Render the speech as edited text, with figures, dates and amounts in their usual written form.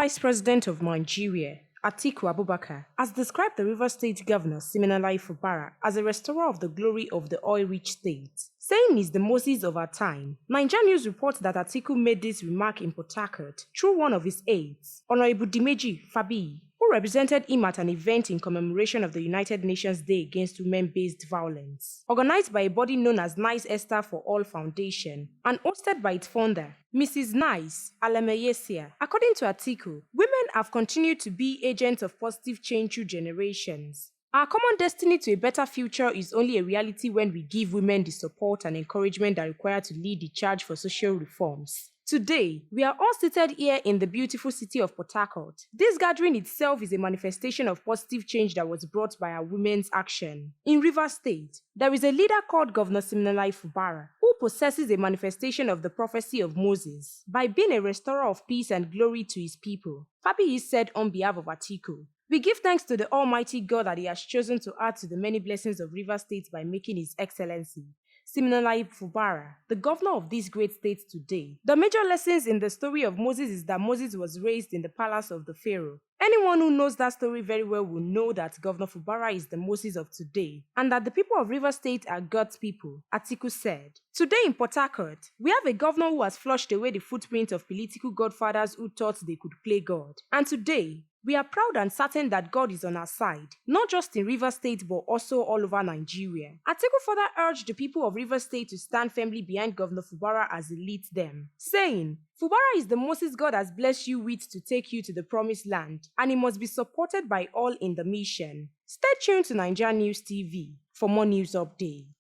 Vice President of Nigeria, Atiku Abubakar, has described the Rivers State Governor Fubara as a restorer of the glory of the oil-rich state, saying he's the Moses of our time. NaijaNews reports that Atiku made this remark in Port Harcourt through one of his aides, Honorable Dimeji Fabi, who represented him at an event in commemoration of the United Nations Day Against Women-Based Violence, organized by a body known as Nice Esther for All Foundation and hosted by its founder, Mrs. Nice Alameyesia. According to Atiku, women have continued to be agents of positive change through generations. Our common destiny to a better future is only a reality when we give women the support and encouragement that are required to lead the charge for social reforms. Today, we are all seated here in the beautiful city of Port Harcourt. This gathering itself is a manifestation of positive change that was brought by our women's action. In Rivers State, there is a leader called Governor Fubara, who possesses a manifestation of the prophecy of Moses by being a restorer of peace and glory to his people. Fabi said on behalf of Atiku, "We give thanks to the Almighty God that He has chosen to add to the many blessings of Rivers State by making His Excellency Fubara the governor of this great state today." The major lessons in the story of Moses is that Moses was raised in the palace of the Pharaoh. Anyone who knows that story very well will know that Governor Fubara is the Moses of today and that the people of Rivers State are God's people, Atiku said. Today in Port Harcourt, we have a governor who has flushed away the footprint of political godfathers who thought they could play God. And today, we are proud and certain that God is on our side, not just in Rivers State but also all over Nigeria. Atiku further urged the people of Rivers State to stand firmly behind Governor Fubara as he leads them, saying, "Fubara is the Moses God has blessed you with to take you to the promised land, and he must be supported by all in the mission." Stay tuned to NaijaNews TV for more news updates.